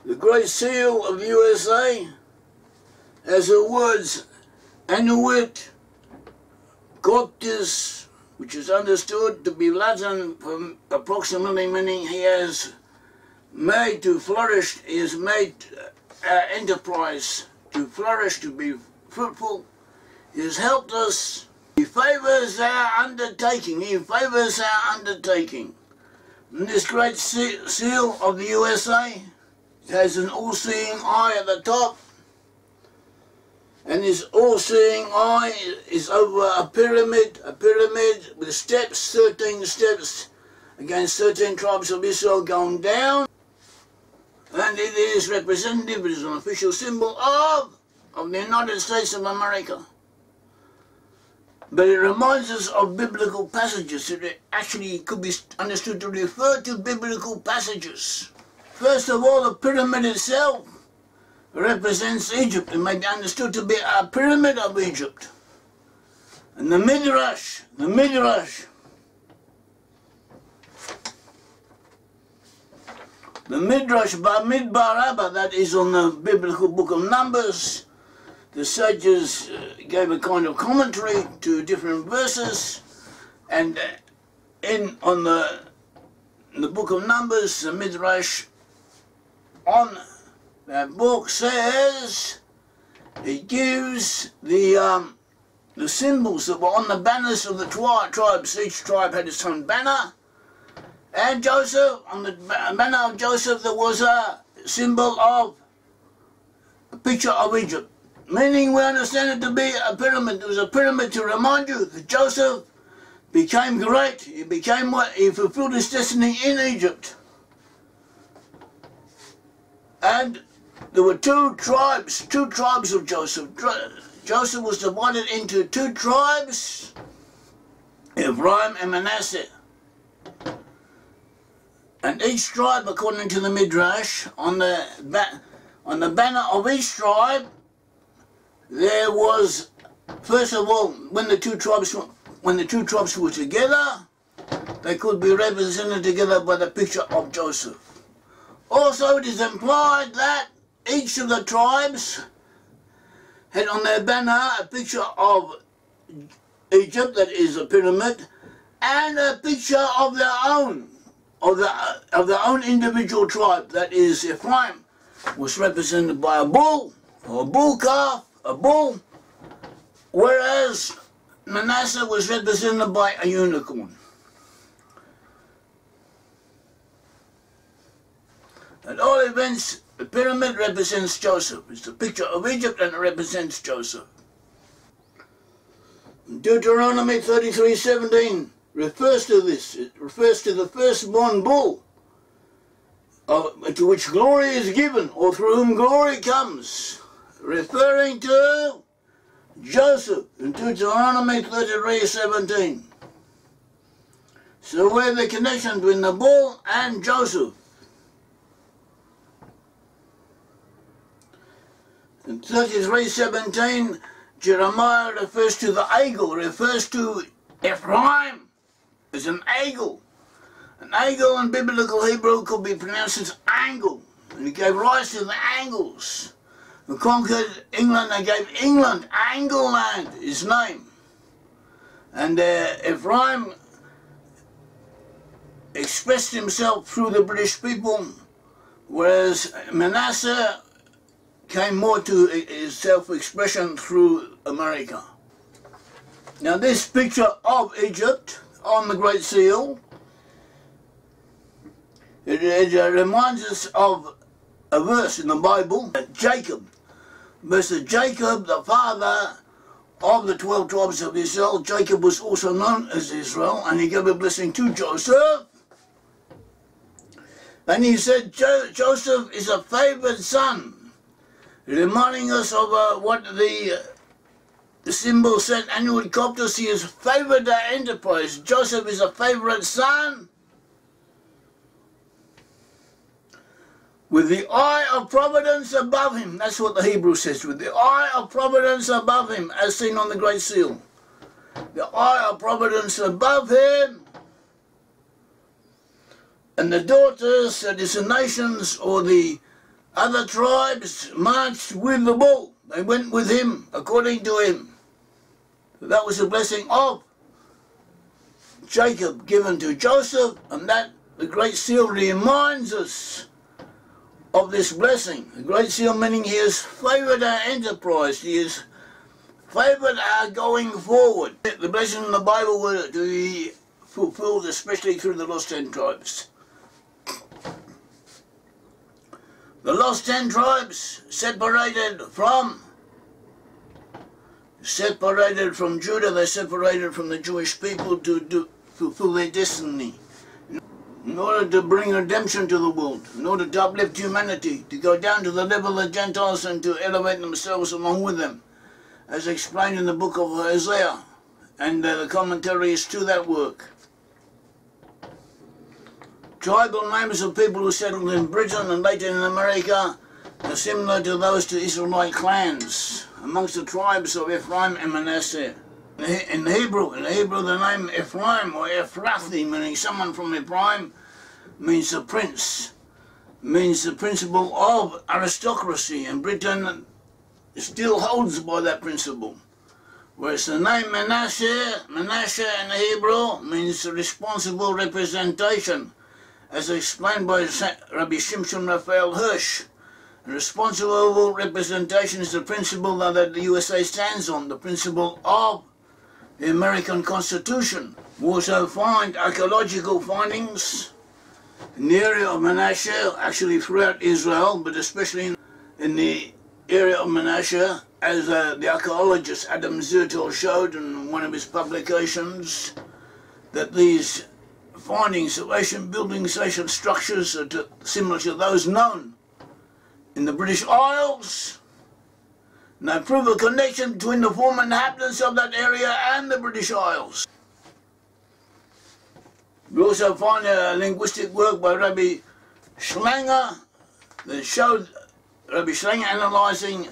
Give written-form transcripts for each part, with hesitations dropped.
The Great Seal of the USA has the words Annuit Coptis, which is understood to be Latin from approximately meaning he has made to flourish, he has made our enterprise to flourish, to be fruitful. He has helped us. He favours our undertaking. He favours our undertaking. And this Great Seal of the USA has an all-seeing eye at the top. And this all-seeing eye is over a pyramid with steps, 13 steps against 13 tribes of Israel going down. And it is representative, it is an official symbol of the United States of America. But it reminds us of biblical passages. It actually could be understood to refer to biblical passages. First of all, the pyramid itself represents Egypt. It may be understood to be a pyramid of Egypt. And the Midrash Bamidbar Rabbah, that is on the biblical book of Numbers. The sages gave a kind of commentary to different verses, and on the book of Numbers, the Midrash on that book says, it gives the symbols that were on the banners of the tribes. Each tribe had its own banner, and Joseph, on the banner of Joseph, there was a symbol of a picture of Egypt. Meaning we understand it to be a pyramid. It was a pyramid to remind you that Joseph became great. He became what? He fulfilled his destiny in Egypt. And there were two tribes of Joseph. Joseph was divided into two tribes, Ephraim and Manasseh. And each tribe, according to the Midrash, on the banner of each tribe, there was, first of all, when the two tribes were together, they could be represented together by the picture of Joseph. Also, it is implied that each of the tribes had on their banner a picture of Egypt, that is a pyramid, and a picture of their own, of their own individual tribe, that is Ephraim, was represented by a bull, or a bull calf, a bull, whereas Manasseh was represented by a unicorn. At all events, the pyramid represents Joseph. It's a picture of Egypt and it represents Joseph. Deuteronomy 33:17 refers to this. It refers to the firstborn bull, to which glory is given, or through whom glory comes, referring to Joseph in Deuteronomy 33:17. So where's the connection between the bull and Joseph? In 33:17, Jeremiah refers to the eagle, refers to Ephraim as an eagle. An eagle in biblical Hebrew could be pronounced as angle, and he gave rise to the Angles. Who conquered England and gave England Angleland his name. And Ephraim expressed himself through the British people, whereas Manasseh came more to his self-expression through America. Now this picture of Egypt on the Great Seal, it reminds us of a verse in the Bible, Jacob. Versus Jacob, the father of the 12 tribes of Israel. Jacob was also known as Israel, and he gave a blessing to Joseph. And he said Joseph is a favored son, reminding us of what the symbol said, Annuit Coptis, he has favored our enterprise. Joseph is a favorite son, with the eye of providence above him. That's what the Hebrew says, with the eye of providence above him, as seen on the Great Seal. The eye of providence above him. And the daughters, that is the nations, or the Other tribes marched with the bull. They went with him, according to him. That was a blessing of Jacob given to Joseph, and that the Great Seal reminds us of this blessing. The Great Seal meaning he has favoured our enterprise, he has favoured our going forward. The blessing in the Bible were to be fulfilled especially through the lost 10 tribes. The lost 10 tribes separated from Judah, they separated from the Jewish people to fulfill their destiny. In order to bring redemption to the world, in order to uplift humanity, to go down to the level of the Gentiles and to elevate themselves along with them, as explained in the book of Isaiah and the commentaries to that work. Tribal names of people who settled in Britain and later in America are similar to those to Israelite clans amongst the tribes of Ephraim and Manasseh. In Hebrew the name Ephraim or Ephrathi, meaning someone from Ephraim, means a prince, means the principle of aristocracy, and Britain still holds by that principle. Whereas the name Manasseh in Hebrew means responsible representation, as explained by Rabbi Shimshon Raphael Hirsch. Responsible representation is the principle that the USA stands on, the principle of the American Constitution. We also find archaeological findings in the area of Manasseh, actually throughout Israel, but especially in the area of Manasseh, as the archaeologist Adam Zertel showed in one of his publications, that these findings of ancient buildings, ancient structures are similar to those known in the British Isles. And they prove a connection between the former inhabitants of that area and the British Isles. We also find a linguistic work by Rabbi Schlanger that showed Rabbi Schlanger analysing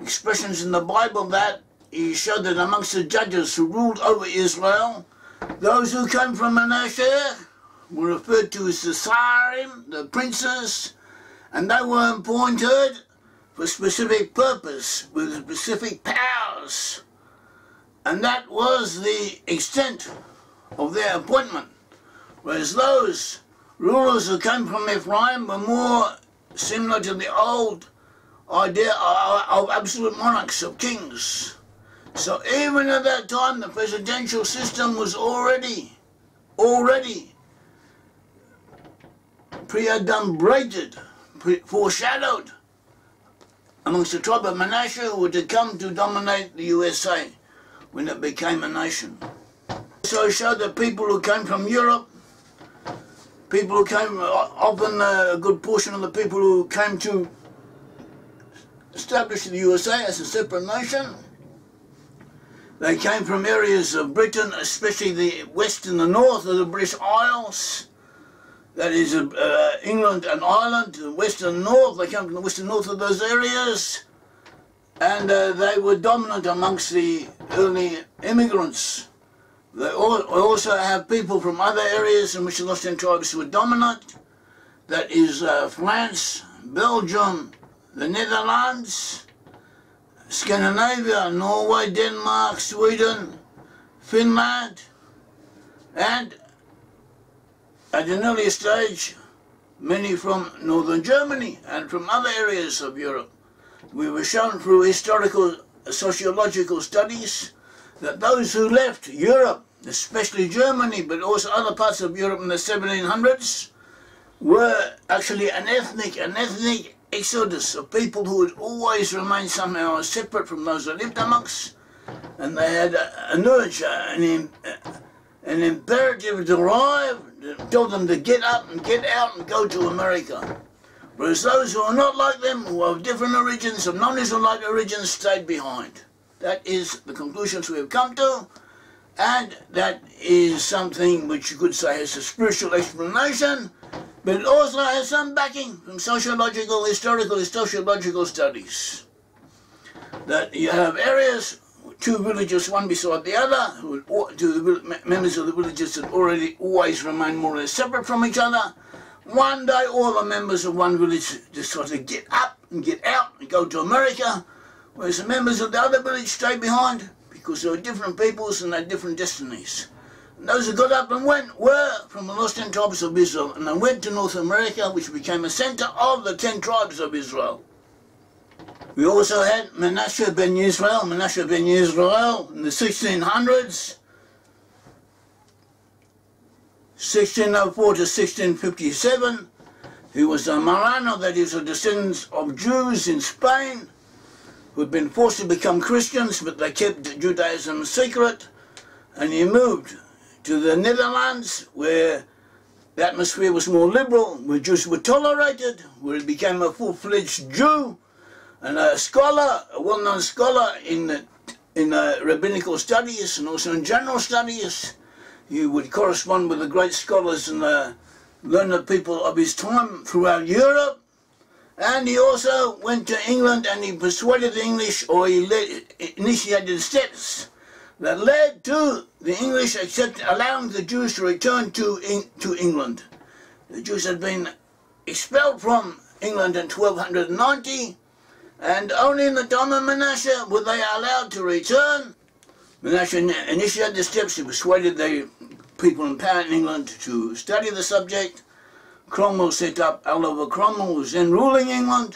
expressions in the Bible, that he showed that amongst the judges who ruled over Israel, those who came from Manasseh were referred to as the Sarim, the princes, and they were appointed for a specific purpose, with specific powers. And that was the extent of their appointment. Whereas those rulers who came from Ephraim were more similar to the old idea of absolute monarchs, of kings. So even at that time, the presidential system was already pre-adumbrated, foreshadowed amongst the tribe of Manasseh, who were to come to dominate the USA when it became a nation. So it showed that people who came from Europe, people who came, often a good portion of the people who came to establish the USA as a separate nation, they came from areas of Britain, especially the west and the north of the British Isles. That is England and Ireland, the west and north. They came from the west and north of those areas, and they were dominant amongst the early immigrants. They also have people from other areas in which the lost 10 tribes were dominant. That is France, Belgium, the Netherlands, Scandinavia, Norway, Denmark, Sweden, Finland, and at an earlier stage, many from northern Germany and from other areas of Europe. We were shown through historical sociological studies that those who left Europe, especially Germany, but also other parts of Europe in the 1700s, were actually an ethnic exodus of people who had always remained somehow separate from those they lived amongst, and they had an urge, an imperative drive that told them to get up and get out and go to America. Whereas those who are not like them, who are of different origins, of non-Israelite origins, stayed behind. That is the conclusions we have come to, and that is something which you could say has a spiritual explanation, but it also has some backing from sociological, historical, sociological studies. That you have areas, two villages, one beside the other, two members of the villages that always remain more or less separate from each other, One day all the members of one village decided to get up and get out and go to America, whereas the members of the other village stayed behind because they were different peoples and had different destinies. And those who got up and went were from the lost 10 tribes of Israel, and they went to North America, which became a centre of the 10 tribes of Israel. We also had Manasseh ben Israel in the 1600s, 1604 to 1657, who was a Marrano, that is, a descendant of Jews in Spain, who had been forced to become Christians, but they kept Judaism secret, and he moved to the Netherlands, where the atmosphere was more liberal, where Jews were tolerated, where he became a full-fledged Jew, and a scholar, a well-known scholar in rabbinical studies and also in general studies. He would correspond with the great scholars and the learned people of his time throughout Europe. And he also went to England and he persuaded the English, or he initiated steps that led to the English allowing the Jews to return to England. The Jews had been expelled from England in 1290, and only in the time of Manasseh were they allowed to return. Manasseh initiated the steps. He persuaded the people in power in England to study the subject. Cromwell set up, Oliver Cromwell was then ruling England.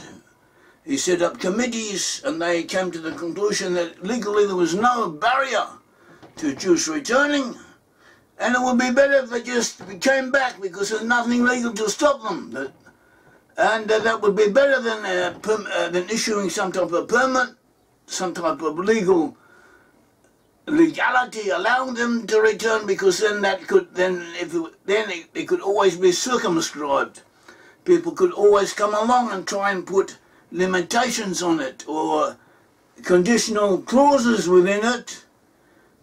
He set up committees, and they came to the conclusion that legally there was no barrier to Jews returning, and it would be better if they just came back because there's nothing legal to stop them. That would be better than issuing some type of permit, some type of legality allowing them to return, because then it could always be circumscribed. People could always come along and try and put limitations on it or conditional clauses within it,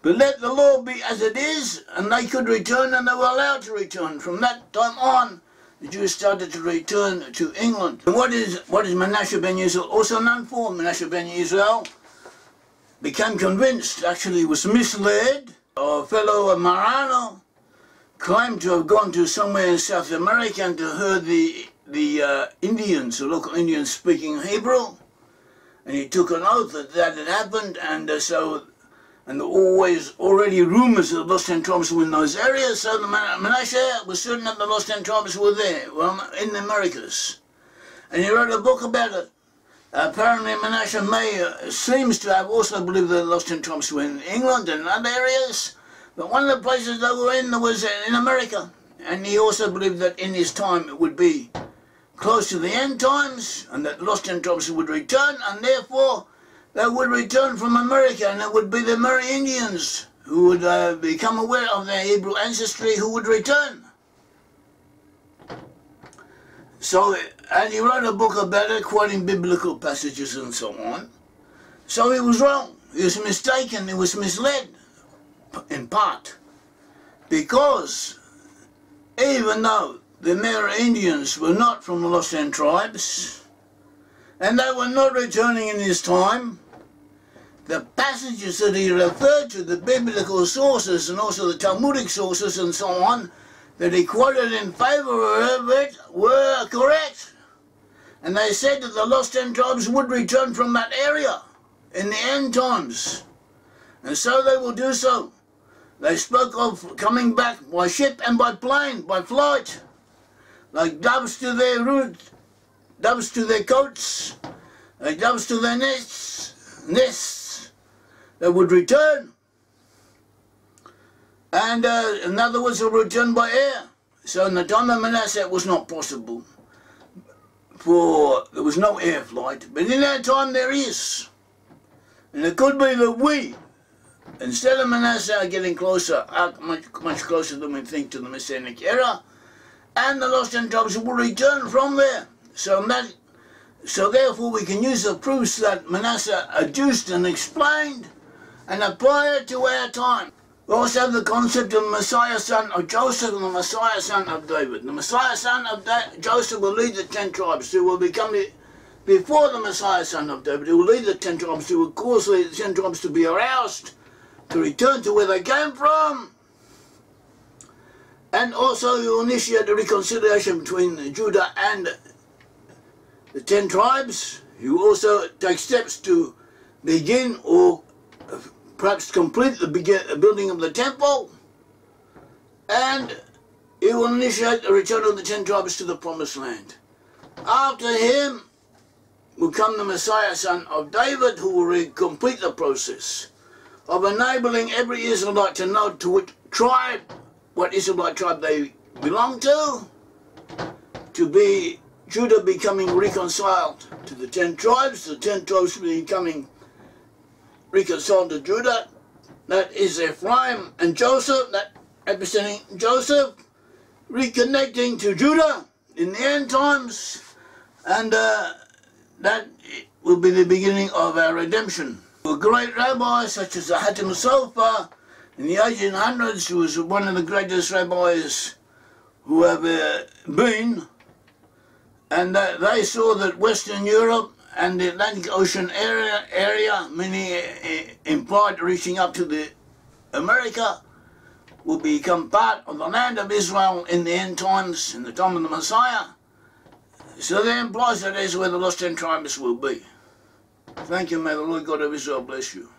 but let the law be as it is, and they could return, and they were allowed to return. From that time on, the Jews started to return to England. And what is Manasseh ben Israel also known for? Manasseh ben Israel became convinced, actually was misled. A fellow Marrano claimed to have gone to somewhere in South America and to heard the Indians, the local Indians speaking Hebrew, and he took an oath that that had happened, and there were always already rumours that the lost 10 tribes were in those areas, so the Manasseh was certain that the lost 10 tribes were there, in the Americas, and he wrote a book about it. Apparently Manasseh seems to have also believed that the lost 10 tribes were in England and other areas, but one of the places they were in was in America, and he also believed that in his time it would be close to the end times, and that the lost 10 tribes would return, and therefore they would return from America, and it would be the Amerindians who would become aware of their Hebrew ancestry who would return. So, and he wrote a book about it, quoting biblical passages and so on. So he was wrong, he was mistaken, he was misled, in part, because even though the Amerindians were not from the lost 10 tribes, and they were not returning in his time, the passages that he referred to, the biblical sources and also the Talmudic sources and so on, that he quoted in favour of it were correct. And they said that the lost 10 tribes would return from that area in the end times. And so they will do so. They spoke of coming back by ship and by plane, by flight, like doves to their roots, doves to their coats, like doves to their nests. They would return. And in other words, they would return by air. So in the time of Manasseh it was not possible, for there was no air flight, but in our time there is. And it could be that we, instead of Manasseh, are getting closer, much closer than we think, to the Messianic era, and the lost 10 tribes will return from there. So therefore we can use the proofs that Manasseh adduced and explained and apply it to our time. We also have the concept of the Messiah son of Joseph and the Messiah son of David. The Messiah son of Joseph will lead the 10 tribes who will become before the Messiah son of David, who will lead the 10 tribes, who will cause the 10 tribes to be aroused, to return to where they came from, And also you initiate the reconciliation between Judah and the 10 tribes. You also take steps to begin or perhaps complete the building of the temple. And you will initiate the return of the 10 tribes to the promised land. After him will come the Messiah, son of David, who will complete the process of enabling every Israelite to know to which tribe, what Israelite tribe they belong to be Judah becoming reconciled to the 10 tribes, the 10 tribes becoming reconciled to Judah, that is Ephraim and Joseph, that representing Joseph, reconnecting to Judah in the end times, and that will be the beginning of our redemption. A great rabbi such as the Hatim Sofer in the 1800s, who was one of the greatest rabbis who have been, and they saw that Western Europe and the Atlantic Ocean area, meaning implied reaching up to the America, will become part of the land of Israel in the end times, in the time of the Messiah. So that implies that is where the lost 10 tribes will be. Thank you. May the Lord God of Israel bless you.